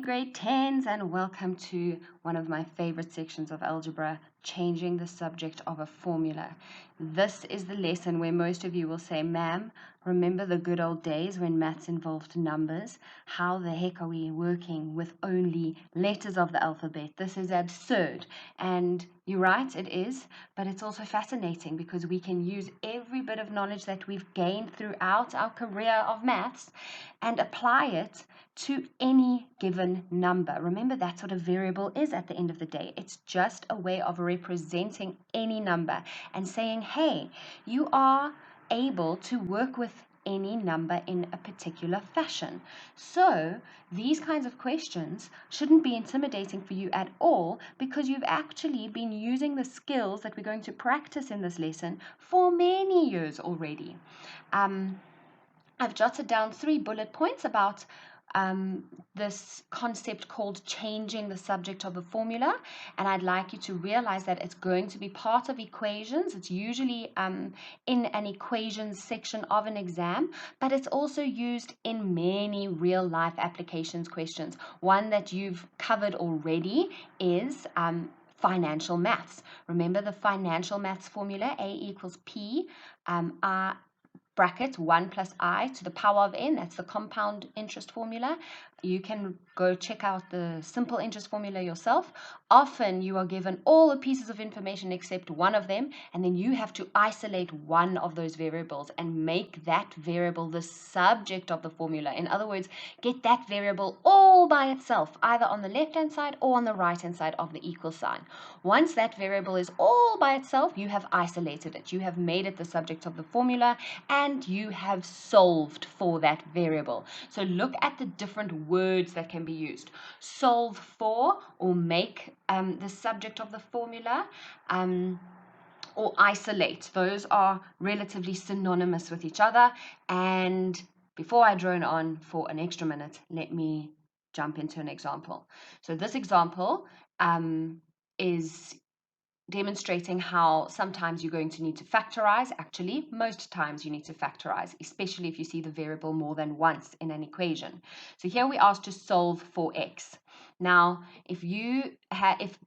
grade 10s, and welcome to one of my favorite sections of algebra, changing the subject of a formula. This is the lesson where most of you will say, ma'am, remember the good old days when maths involved numbers? How the heck are we working with only letters of the alphabet? This is absurd. And you're right, it is, but it's also fascinating because we can use every bit of knowledge that we've gained throughout our career of maths and apply it to any given number. Remember, that's what a variable is at the end of the day. It's just a way of representing any number and saying, hey, you are able to work with any number in a particular fashion. So these kinds of questions shouldn't be intimidating for you at all because you've actually been using the skills that we're going to practice in this lesson for many years already. I've jotted down 3 bullet points about this concept called changing the subject of a formula, and I'd like you to realize that it's going to be part of equations. It's usually in an equations section of an exam, but it's also used in many real life applications questions. One that you've covered already is financial maths. Remember the financial maths formula, A equals P, bracket 1 plus I to the power of n. That's the compound interest formula. You can go check out the simple interest formula yourself. Often you are given all the pieces of information except one of them, and then you have to isolate one of those variables and make that variable the subject of the formula. In other words, get that variable all by itself, either on the left-hand side or on the right-hand side of the equal sign. Once that variable is all by itself, you have isolated it. You have made it the subject of the formula, and you have solved for that variable. So look at the different words that can be used. Solve for, or make the subject of the formula, or isolate. Those are relatively synonymous with each other. And before I drone on for an extra minute, let me jump into an example. So this example is demonstrating how sometimes you're going to need to factorize. Actually, most times you need to factorize, especially if you see the variable more than once in an equation. So here we asked to solve for x. Now, if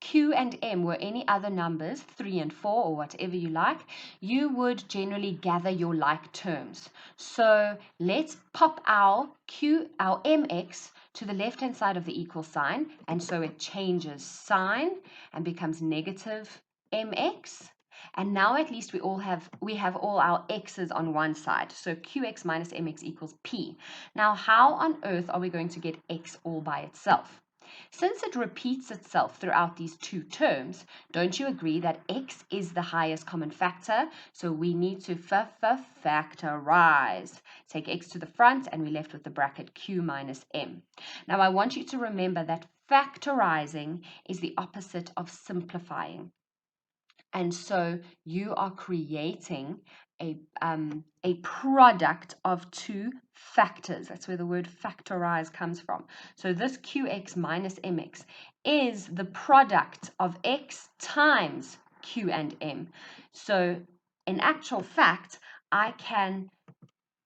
Q and M were any other numbers, 3 and 4 or whatever you like, you would generally gather your like terms. So let's pop our mx to the left-hand side of the equal sign, and so it changes sign and becomes negative mx, and now at least we have all our x's on one side, so qx minus mx equals p. Now how on earth are we going to get x all by itself? Since it repeats itself throughout these two terms, don't you agree that x is the highest common factor? So we need to factorize. Take x to the front and we're left with the bracket q minus m. Now I want you to remember that factorizing is the opposite of simplifying. And so you are creating a product of two factors. That's where the word factorize comes from. So this qx minus mx is the product of x times q and m. So in actual fact, I can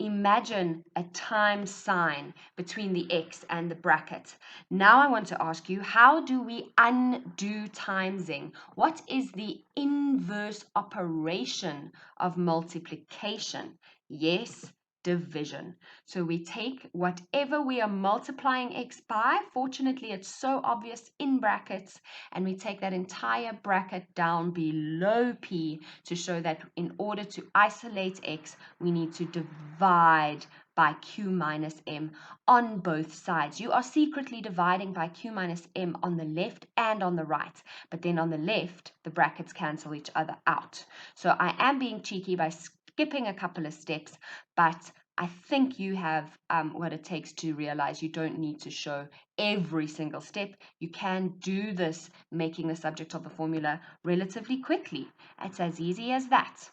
imagine a times sign between the x and the bracket. Now I want to ask you, how do we undo timesing? What is the inverse operation of multiplication? Yes, division. So we take whatever we are multiplying x by, fortunately it's so obvious in brackets, and we take that entire bracket down below p to show that in order to isolate x, we need to divide by q minus m on both sides. You are secretly dividing by q minus m on the left and on the right, but then on the left, the brackets cancel each other out. So I am being cheeky by skipping a couple of steps, but I think you have what it takes to realize you don't need to show every single step. You can do this, making the subject of the formula relatively quickly. It's as easy as that.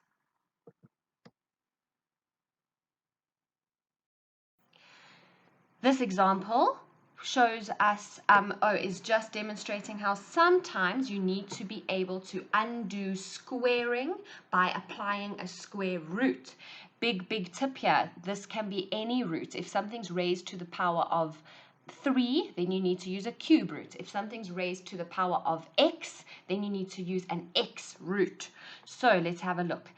This example shows us, is just demonstrating how sometimes you need to be able to undo squaring by applying a square root. Big tip here, this can be any root. If something's raised to the power of 3, then you need to use a cube root. If something's raised to the power of x, then you need to use an x root. So let's have a look.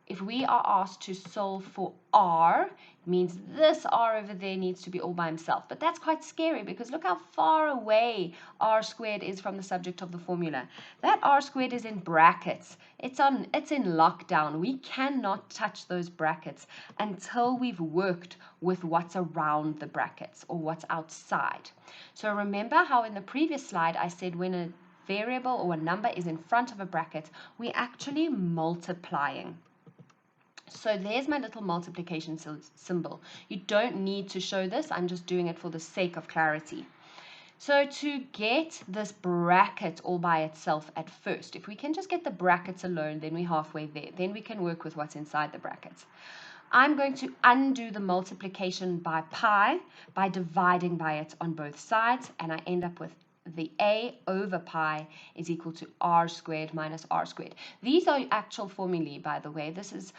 If we are asked to solve for r, it means this r over there needs to be all by himself. But that's quite scary because look how far away r squared is from the subject of the formula. That r squared is in brackets. It's in lockdown. We cannot touch those brackets until we've worked with what's around the brackets or what's outside. So remember how in the previous slide I said when a variable or a number is in front of a bracket, we're actually multiplying. So there's my little multiplication symbol. You don't need to show this. I'm just doing it for the sake of clarity. So to get this bracket all by itself at first, if we can just get the brackets alone, then we're halfway there. Then we can work with what's inside the brackets. I'm going to undo the multiplication by pi by dividing by it on both sides, and I end up with the a over pi is equal to r squared minus r squared. These are actual formulae, by the way. This is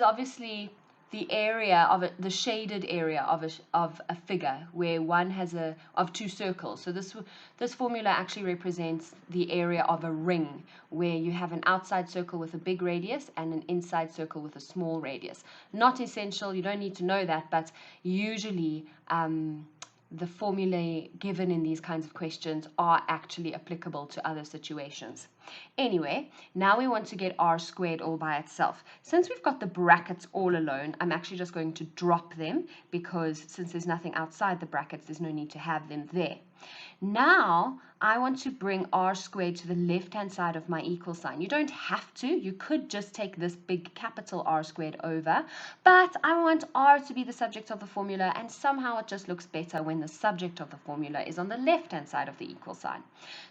obviously the area of it, the shaded area of a figure where one has of two circles. So this formula actually represents the area of a ring where you have an outside circle with a big radius and an inside circle with a small radius. Not essential, you don't need to know that, but usually the formulae given in these kinds of questions are actually applicable to other situations. Anyway, now we want to get r squared all by itself. Since we've got the brackets all alone, I'm actually just going to drop them because since there's nothing outside the brackets, there's no need to have them there. Now, I want to bring r squared to the left-hand side of my equal sign. You don't have to. You could just take this big capital R squared over, but I want r to be the subject of the formula, and somehow it just looks better when the subject of the formula is on the left-hand side of the equal sign.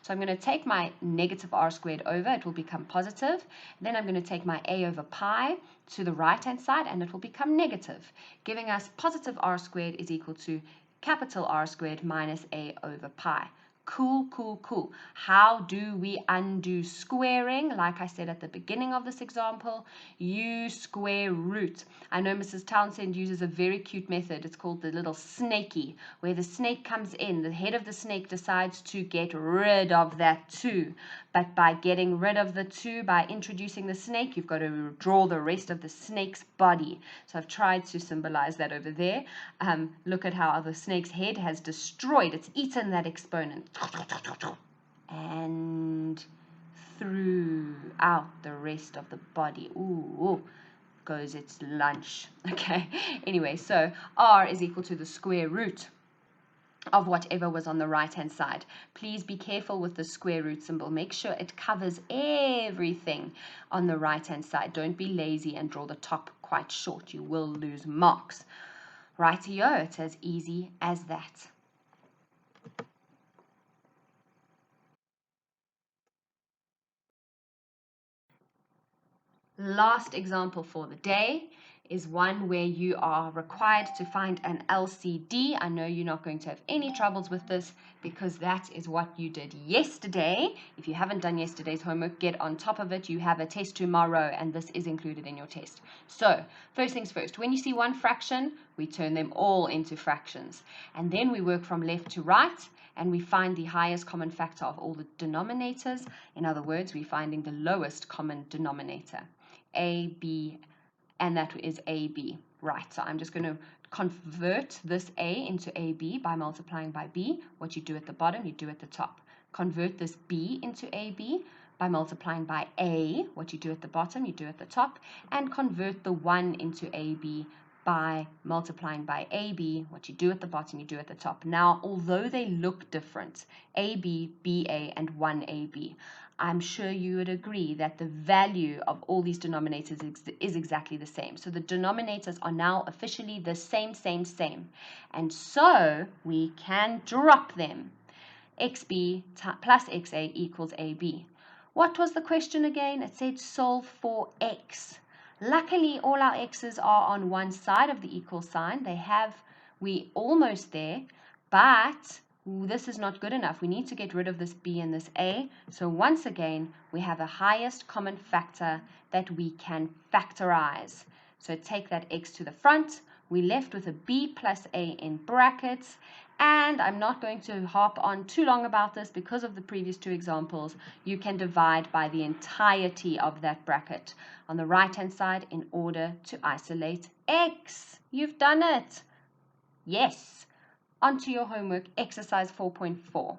So I'm going to take my negative r squared over. It will become positive. Then I'm going to take my a over pi to the right-hand side, and it will become negative, giving us positive r squared is equal to capital R squared minus a over pi. Cool, cool, cool. How do we undo squaring? Like I said at the beginning of this example, use square root. I know Mrs. Townsend uses a very cute method. It's called the little snaky, where the snake comes in. The head of the snake decides to get rid of that 2. But by getting rid of the 2, by introducing the snake, you've got to draw the rest of the snake's body. So I've tried to symbolize that over there. Look at how the snake's head has destroyed. It's eaten that exponent. And through out the rest of the body. Ooh, goes its lunch. Okay, anyway, so r is equal to the square root of whatever was on the right hand side. Please be careful with the square root symbol. Make sure it covers everything on the right hand side. Don't be lazy and draw the top quite short. You will lose marks. Rightio, it's as easy as that. Last example for the day is one where you are required to find an LCD. I know you're not going to have any troubles with this because that is what you did yesterday. If you haven't done yesterday's homework, get on top of it. You have a test tomorrow and this is included in your test. So first things first, when you see one fraction, we turn them all into fractions. And then we work from left to right and we find the highest common factor of all the denominators. In other words, we're finding the lowest common denominator. A, B, and that is AB. Right, so I'm just going to convert this A into AB by multiplying by B. What you do at the bottom, you do at the top. Convert this B into AB by multiplying by A. What you do at the bottom, you do at the top. And convert the 1 into AB by multiplying by AB. What you do at the bottom, you do at the top. Now, although they look different, AB, BA, and 1AB, I'm sure you would agree that the value of all these denominators is exactly the same. So the denominators are now officially the same. And so we can drop them. XB plus XA equals AB. What was the question again? It said solve for X. Luckily, all our X's are on one side of the equal sign. We're almost there, but this is not good enough. We need to get rid of this B and this A. So once again, we have a highest common factor that we can factorize. So take that X to the front. We're left with a b plus a in brackets. And I'm not going to harp on too long about this because of the previous two examples. You can divide by the entirety of that bracket on the right-hand side in order to isolate x. You've done it. Yes. On to your homework, exercise 4.4.